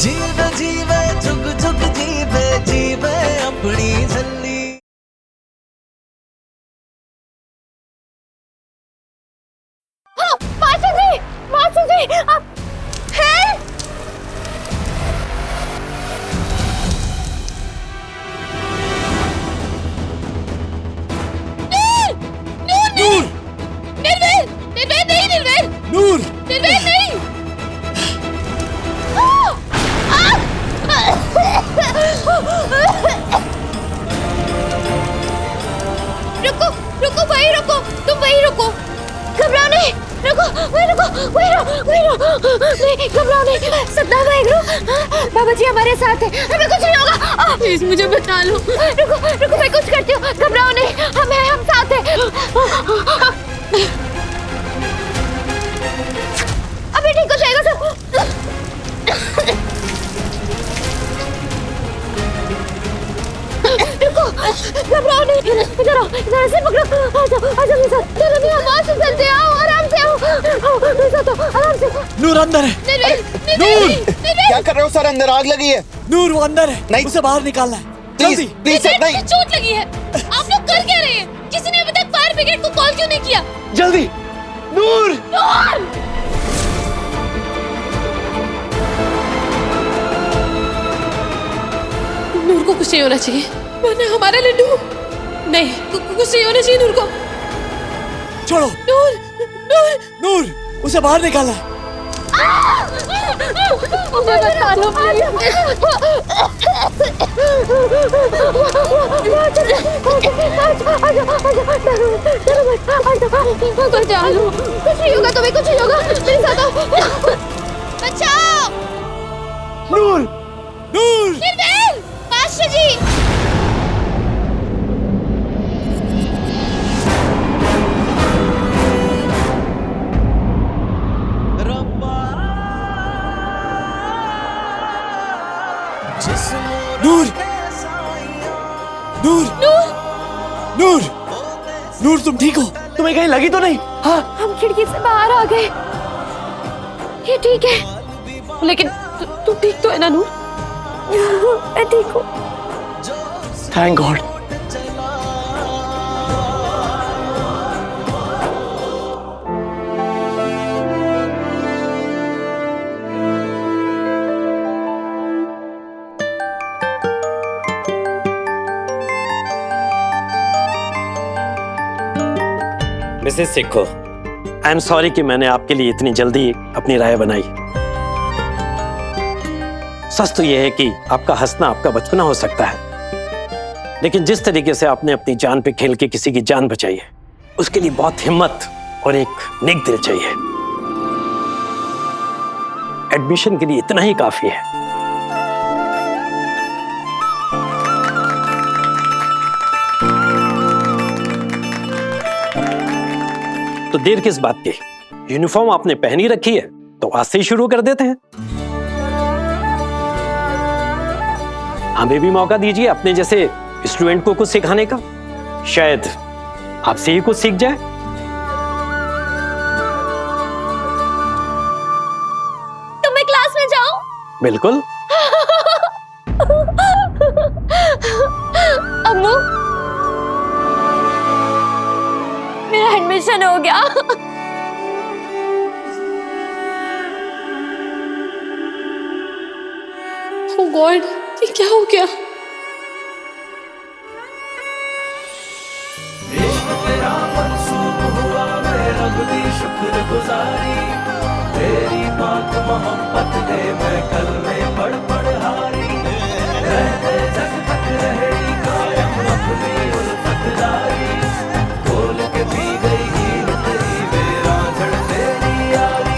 जीवे जीवे झुक झुक जीवे जीवे अपनी झल्ली। मास्टर जी आप हैं? नूर! निर्वेल! निर्वेल नहीं, निर्वेल! नूर! निर्वेल नहीं! रुको, रुको, वहीं रुको, तुम वहीं रुको। घबराओ नहीं, रुको, वहीं रुको, वहीं रहो, नहीं, घबराओ नहीं, सद्दाम वाहेगुरु, बाबा जी हमारे साथ हैं, हमें कुछ नहीं होगा, प्लीज मुझे बचा लो, रुको, रुको, मैं कुछ करती हूँ, घबराओ नहीं, हम साथ हैं, अभी ठीक हो जाएगा सब। रुको, घबराओ नहीं, इधर आओ, इधर से पकड़ो, आ जाओ मेरे साथ, चलो नहीं, हम वहाँ से चलते हैं, आओ, आराम से आओ, मेरे साथ आओ, आराम से। नूर अंदर है। निर्वेल! क्या कर रहे हो सर? अंदर आग लगी है। नूर वो अंदर है, नहीं, उसे बाहर निकालना है, प्लीज जल्दी। प्लीज सर, नहीं। चोट लगी है, आप लोग कर क्या रहे हैं? किसी ने अभी तक फायर ब्रिगेड को कॉल क्यों नहीं किया? जल्दी। नूर! नूर को कुछ नहीं होना चाहिए, वरना हमारा लड्डू नहीं, कुछ नहीं होना चाहिए नूर को। छोड़ो। नूर! नूर! नूर उसे बाहर निकालना है। मुझे बता लो प्लीज। कुछ नहीं होगा तुम्हें, कुछ नहीं होगा, मेरे साथ आओ। बचाओ! नूर! नूर! निर्वेल! मास्टर जी! नूर! नूर! नूर! नूर तुम ठीक हो? तुम्हें कहीं लगी तो नहीं? हाँ। हम खिड़की से बाहर आ गए, ये ठीक है, लेकिन तू ठीक तो है ना नूर? मैं ठीक हूँ। Thank God. मिसेस सिक्खो, आई एम सॉरी कि मैंने आपके लिए इतनी जल्दी अपनी राय बनाई। सच तो यह है कि आपका हंसना आपका बचपना हो सकता है, लेकिन जिस तरीके से आपने अपनी जान पे खेल के किसी की जान बचाई है, उसके लिए बहुत हिम्मत और एक नेक दिल चाहिए। एडमिशन के लिए इतना ही काफी है। तो देर किस बात की? यूनिफॉर्म आपने पहनी रखी है, तो आज से ही शुरू कर देते हैं। हमें भी मौका दीजिए अपने जैसे स्टूडेंट को कुछ सिखाने का, शायद आपसे ही कुछ सीख जाए। तो मैं क्लास में जाऊं? बिल्कुल। अम्मू, मेरा एडमिशन हो गया। Oh God, ये क्या हो गया? तेरा मंसूब हुआ, मैं रब दी शुक्रगुजारी, तेरी पाक मोहब्बत दे मैं कल में पढ़ हारी, रहते जग तक रहेगी कायम अपनी उल्फतदारी, बोल के पी गई हीर तेरी मेरा झड़ तेरी यारी।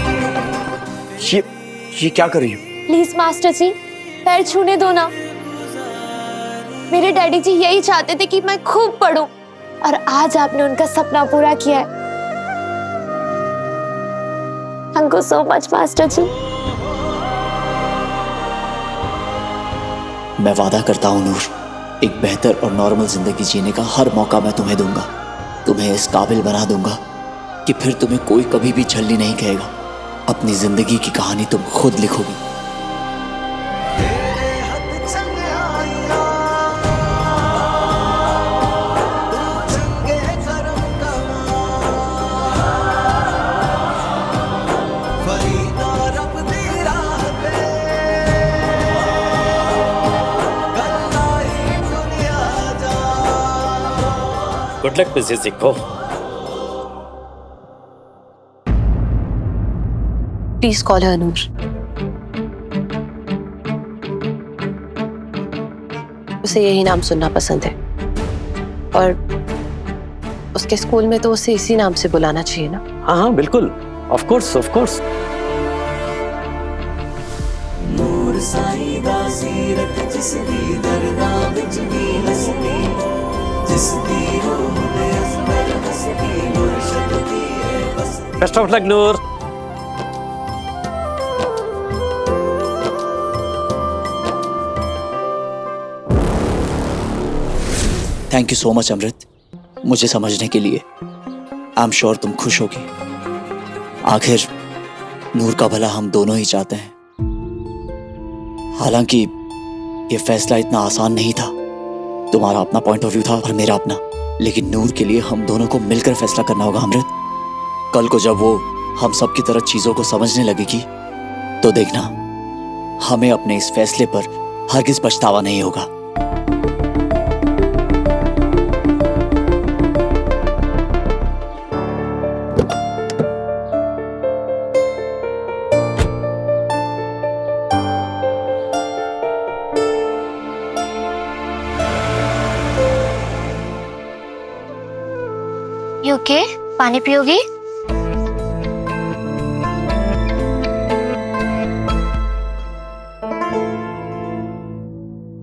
ये क्या कर रही हो? प्लीज मास्टर जी, पैर छूने दो ना। मेरे डैडी जी यही चाहते थे कि मैं खूब पढूं, और आज आपने उनका सपना पूरा किया है। Thank you so much master ji. मैं वादा करता हूँ नूर, एक बेहतर और नॉर्मल जिंदगी जीने का हर मौका मैं तुम्हें दूंगा, तुम्हें इस काबिल बना दूंगा कि फिर तुम्हें कोई कभी भी छलनी नहीं कहेगा। अपनी जिंदगी की कहानी तुम खुद लिखोगी। Good luck Mrs Jikko. Please call her Noor. उसे यही नाम सुनना पसंद है और उसके स्कूल में तो उसे इसी नाम से बुलाना चाहिए ना। हाँ हाँ बिल्कुल, ऑफ कोर्स ऑफ कोर्स। नूर साईं दा सीरत जिसदी दरदां विच दी हसदी जिसदी रूह दे असर हसदी मुर्शद दी है बस। Best of luck Noor. Thank you so much Amrit, मुझे समझने के लिए। आई एम श्योर तुम खुश होगी। आखिर नूर का भला हम दोनों ही चाहते हैं। हालांकि ये फैसला इतना आसान नहीं था। तुम्हारा अपना पॉइंट ऑफ व्यू था और मेरा अपना, लेकिन नूर के लिए हम दोनों को मिलकर फैसला करना होगा अमृत। कल को जब वो हम सब की तरह चीजों को समझने लगेगी तो देखना, हमें अपने इस फैसले पर हरगिज पछतावा नहीं होगा। You okay? पानी पियोगी?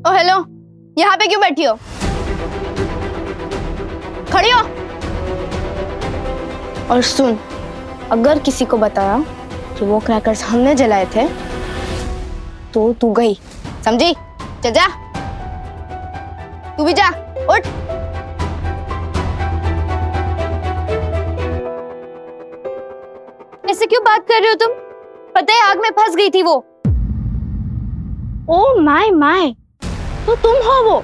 ओ हेलो, यहाँ पे क्यों बैठी हो? खड़ी हो। और सुन, अगर किसी को बताया कि वो क्रैकर्स हमने जलाए थे तो तू गई, समझी? चल जा, तू भी जा, उठ। ऐसे क्यों बात कर रहे हो तुम? पता है आग में फंस गई थी वो। ओ माय माय, तो तुम हो वो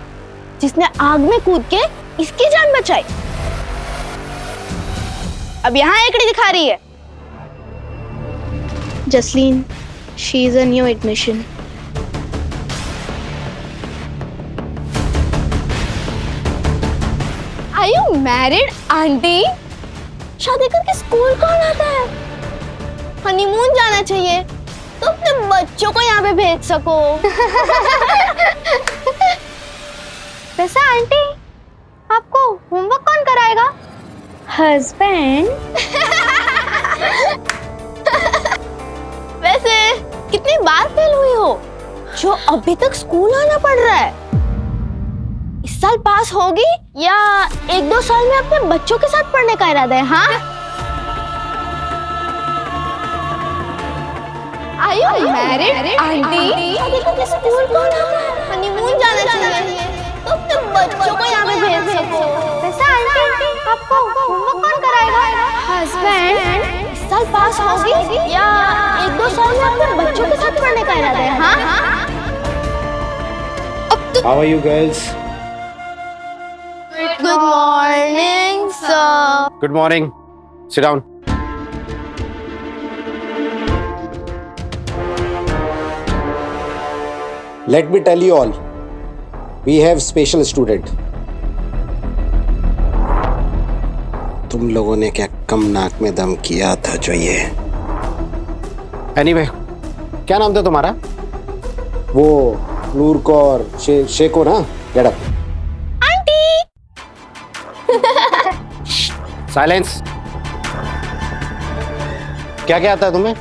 जिसने आग में कूद के इसकी जान बचाई। अब यहाँ एकड़ी दिखा रही है। Jasleen, she is a new admission. Are you married aunty? शादी करके स्कूल कौन आता है? हनीमून जाना चाहिए तो अपने बच्चों को यहाँ पे भेज सको। वैसे आंटी, आपको होमवर्क कौन कराएगा? हस्बैंड। वैसे कितनी बार फेल हुई हो जो अभी तक स्कूल आना पड़ रहा है? इस साल पास होगी या 1-2 साल में अपने बच्चों के साथ पढ़ने का इरादा है? हाँ, Are you married, आंटी? शादी करके स्कूल कौन आता है? हनीमून जाना चाहिए तो अपने बच्चों को यहाँ पे भेज सको। वैसे आंटी, आपको होमवर्क कौन कराएगा? हस्बैंड। इस साल पास होगी या 1-2 साल में अपने बच्चों के साथ पढ़ने का इरादा है? हाँ? How are you girls? Good morning, sir. Good morning. Sit down. Let me tell you all, we have special student. तुम लोगों ने क्या कम नाक में दम किया था जो ये। Anyway, क्या नाम था तुम्हारा? वो नूर कौर शेको ना? Get up. आंटी। Silence. क्या क्या आता है तुम्हें?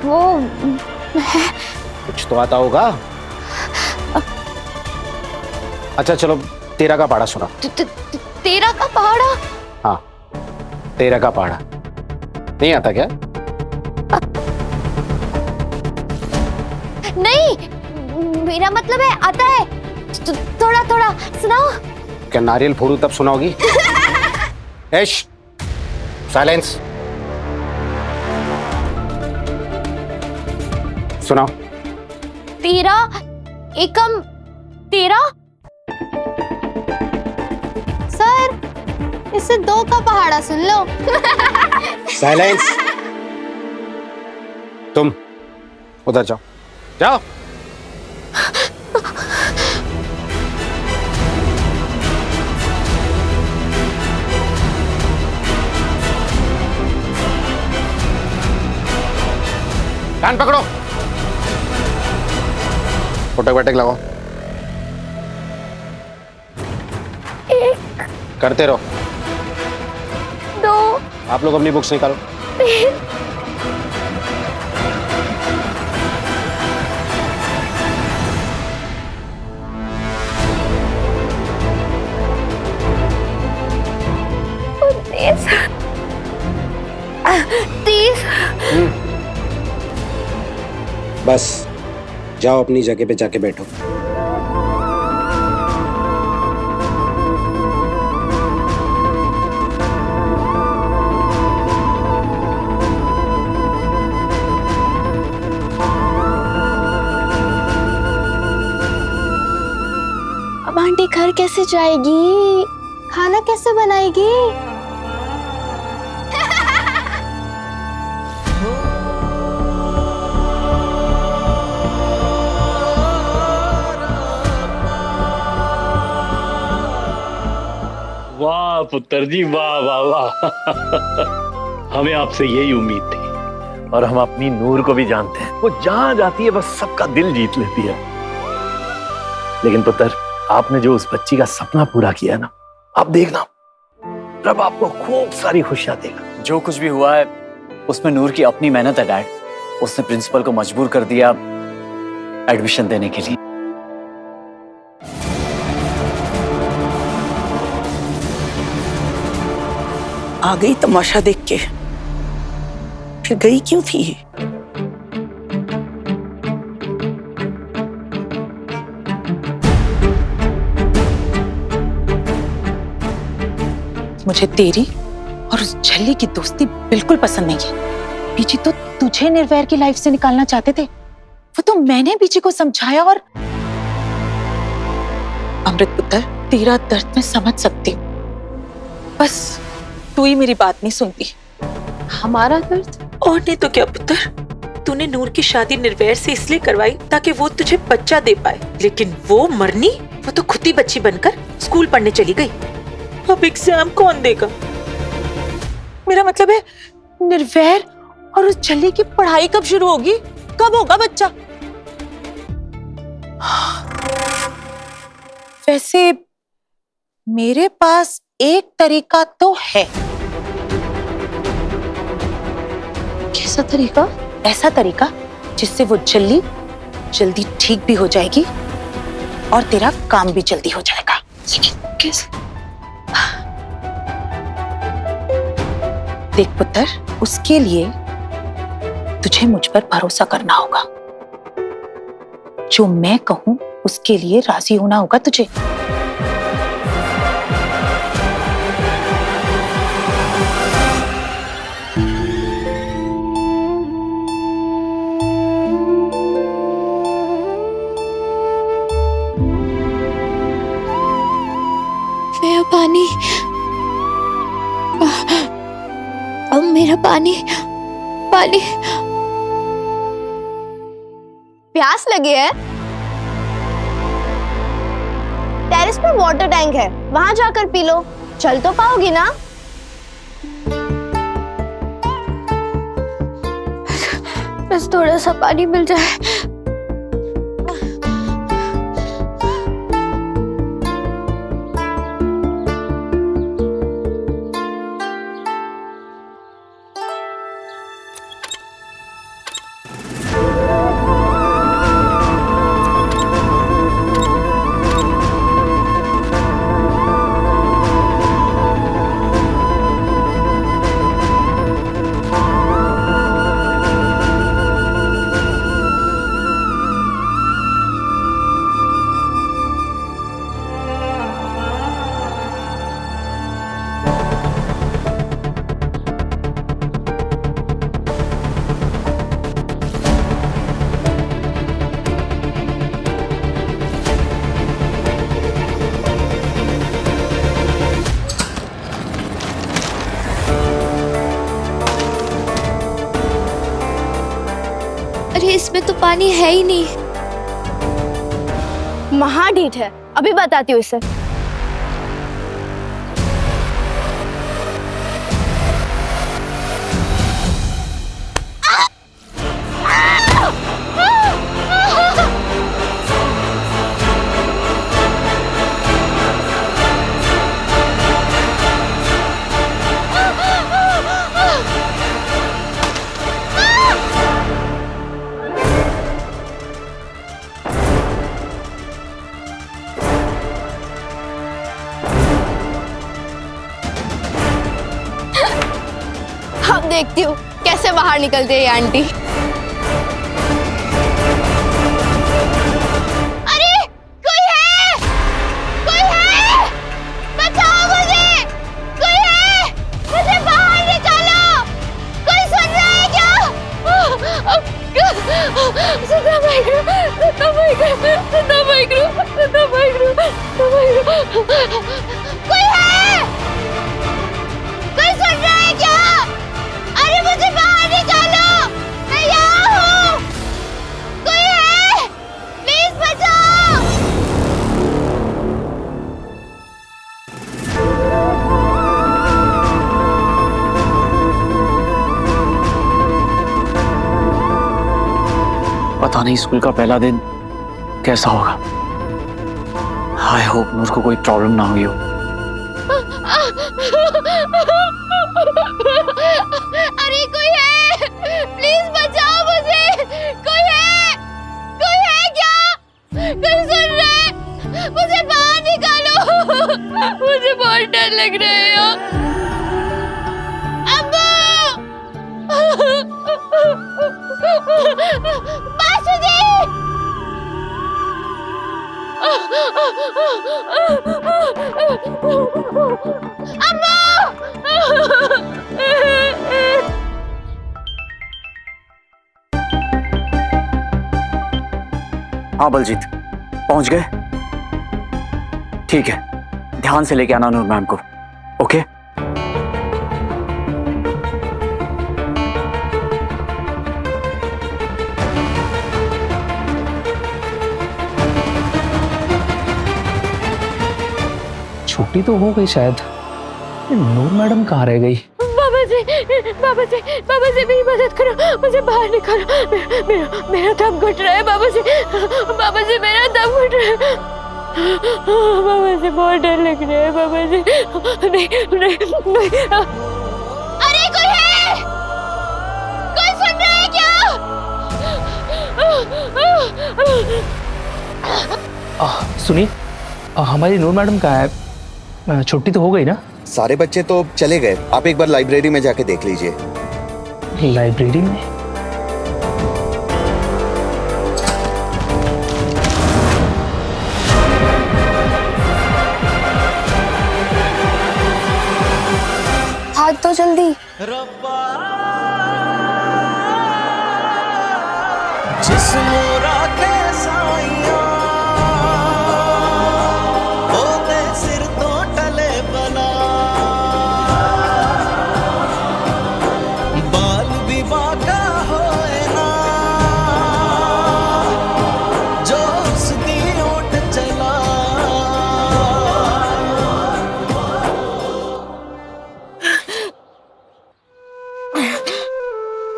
वो कुछ तो आता होगा। अच्छा चलो, 13 का पहाड़ा सुना। 13 का पहाड़ा? हाँ, 13 का पहाड़ा नहीं आता क्या? नहीं, मेरा मतलब है आता है। थोड़ा थोड़ा सुनाओ। क्या नारियल फोड़ू तब सुनाओगी? ऐश, साइलेंस। सुनाओ। 13 एकम 13। सर, इससे 2 का पहाड़ा सुन लो। साइलेंस। तुम उधर जाओ, जाओ। कान पकड़ो, फोटो बैठक लगाओ, करते रहो। 2 आप लोग अपनी बुक्स निकालो। 3 30 बस जाओ अपनी जगह पे जाके बैठो। अब आंटी घर कैसे जाएगी? खाना कैसे बनाएगी? वाह पुत्र जी, वाह वाह वाह। हमें आपसे यही उम्मीद थी और हम अपनी नूर को भी जानते हैं। वो जहां जाती है बस सबका दिल जीत लेती है। लेकिन पुत्र, आपने जो उस बच्ची का सपना पूरा किया ना, आप देखना रब आपको खूब सारी खुशियां देगा। जो कुछ भी हुआ है उसमें नूर की अपनी मेहनत है डैड। उसने प्रिंसिपल को मजबूर कर दिया एडमिशन देने के लिए। आ गई तमाशा देख के, फिर गई क्यों थी? मुझे तेरी और उस झल्ली की दोस्ती बिल्कुल पसंद नहीं है। बीजी तो तुझे निर्वैर की लाइफ से निकालना चाहते थे, वो तो मैंने बीजी को समझाया। और अमृत पुत्र, तेरा दर्द मैं समझ सकती हूँ, बस तू ही मेरी बात नहीं सुनती। हमारा दर्द? और नहीं तो क्या पुत्र, तूने नूर की शादी निर्वैर से इसलिए करवाई ताकि वो तुझे बच्चा दे पाए, लेकिन वो मरनी, वो तो खुद ही बच्ची बनकर स्कूल पढ़ने चली गई। अब एग्जाम कौन देगा? मेरा मतलब है निर्वैर और उस झल्ली की पढ़ाई कब शुरू होगी? कब होगा बच्चा? वैसे मेरे पास एक तरीका तो है। कैसा तरीका? ऐसा तरीका जिससे वो झल्ली जल्दी ठीक भी हो जाएगी और तेरा काम भी जल्दी हो जाएगा। कैसे? देख पुत्र, उसके लिए तुझे मुझ पर भरोसा करना होगा। जो मैं कहूं उसके लिए राजी होना होगा तुझे। मेरा पानी, अब मेरा पानी, पानी। प्यास लगी है? टेरेस पे वाटर टैंक है, वहां जाकर पी लो। चल तो पाओगी ना? बस थोड़ा सा पानी मिल जाए। अरे इसमें तो पानी है ही नहीं। महा ढीठ है, अभी बताती हूँ इसे। देखती हूँ कैसे बाहर निकलती है ये आंटी। अरे कोई है, कोई है, बचाओ मुझे, कोई है, मुझे बाहर निकालो, कोई सुन रहा है क्या? सदा माइक्रो, सदा माइक्रो, सदा माइक्रो, सदा माइक्रो, सदा माइक्रो, कोई है? कोई सुन रहा है क्या? अरे मुझे बाहर निकालो, मैं यहाँ हूँ, कोई है? प्लीज बचाओ। पता नहीं स्कूल का पहला दिन कैसा होगा। आई होप नूर को कोई प्रॉब्लम ना हुई हो। अरे कोई है, प्लीज बचाओ मुझे, कोई है क्या? कोई सुन रहा है? मुझे बाहर निकालो, मुझे बहुत डर लग रहा है यार। अम्मू, बासुदी, हाँ बलजीत, पहुंच गए? ठीक है, ध्यान से लेके आना नूर मैम को, ओके? छुट्टी तो हो गई शायद, नूर मैडम कहाँ रह गई? बाबा जी, बाबा जी, बाबा जी मेरी मदद करो, मुझे बाहर निकालो, मेरा दम घुट रहा है बाबा जी, बाबा जी मेरा दम घुट रहा है, बाबा जी बहुत डर लग रहा है बाबा जी, नहीं नहीं नहीं। अरे कोई है, कोई सुन रहा है क्या? सुनिए, हमारी नूर मैडम कहाँ है? छुट्टी तो हो गई ना? सारे बच्चे तो चले गए, आप एक बार लाइब्रेरी में जाके देख लीजिए। लाइब्रेरी में? भाग तो जल्दी।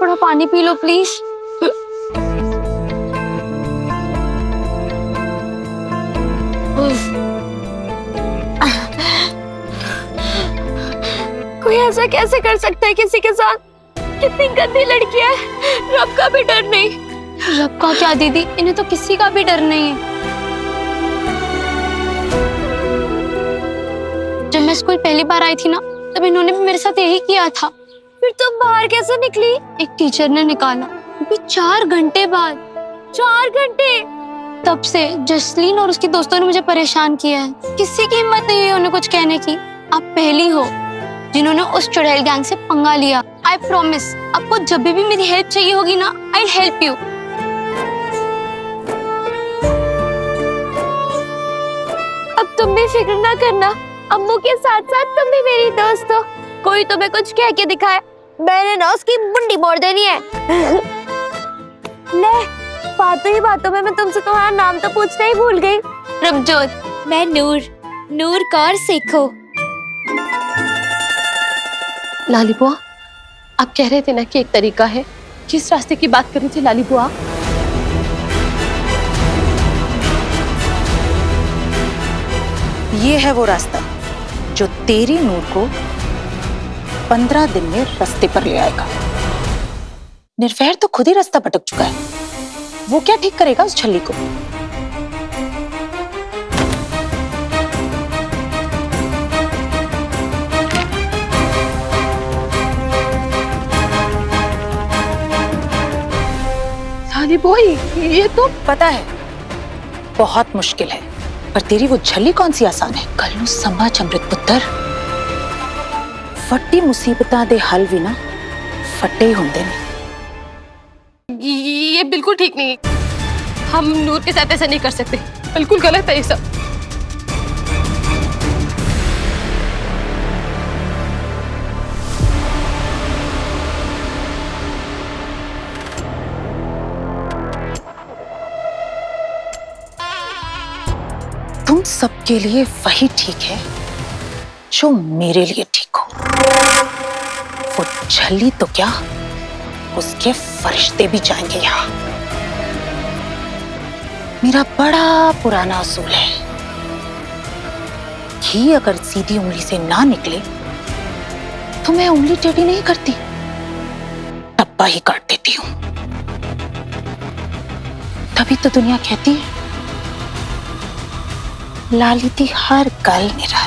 थोड़ा पानी पी लो प्लीज। कोई ऐसा कैसे कर सकता है किसी के साथ? कितनी गंदी लड़की है, रब का भी डर नहीं। रब का क्या दीदी, इन्हें तो किसी का भी डर नहीं है। जब मैं स्कूल पहली बार आई थी ना, तब इन्होंने भी मेरे साथ यही किया था। फिर तुम बाहर कैसे निकली? एक टीचर ने निकाला, अभी 4 घंटे बाद। 4 घंटे? तब से जसलीन और उसके दोस्तों ने मुझे परेशान किया है। किसी की हिम्मत नहीं हुई उन्हें कुछ कहने की। आप पहली हो जिन्होंने उस चुड़ैल गैंग से पंगा लिया। आई प्रॉमिस, आपको जब भी मेरी हेल्प चाहिए होगी ना, आई विल हेल्प यू। अब तुम भी फिक्र ना करना, अम्मू के साथ साथ तुम भी मेरी दोस्त हो। कोई तुम्हें कुछ कह के दिखाए, मैंने ना उसकी मुंडी मोड़ देनी है। ले, बातों ही बातों में मैं तुमसे तुम्हारा नाम तो पूछना ही भूल गई। रबजोत, मैं नूर, नूर कौर सेखो। लाली बुआ, आप कह रहे थे ना कि एक तरीका है। किस रास्ते की बात कर रही थी लाली बुआ? ये है वो रास्ता जो तेरी नूर को 15 दिन में रास्ते पर ले आएगा। निर्वैर तो खुद ही रास्ता भटक चुका है, वो क्या ठीक करेगा उस छल्ली को? छली बोई, ये तो पता है बहुत मुश्किल है, पर तेरी वो छली कौन सी आसान है। कल नू समझ अमृत पुत्र, फट्टी मुसीबतां दे हल भी ना फट्टे ही होंदे ने। ये बिल्कुल ठीक नहीं है। हम नूर के साथ ऐसा नहीं कर सकते, बिल्कुल गलत है ये सब। तुम सबके लिए वही ठीक है जो मेरे लिए ठीक हो। वो छली तो क्या, उसके फरिश्ते भी जाएंगे यहाँ। मेरा बड़ा पुराना असूल है, घी अगर सीधी उंगली से ना निकले तो मैं उंगली टेढ़ी नहीं करती, डब्बा ही काट देती हूँ। तभी तो दुनिया कहती है लाली दी हर गल निरा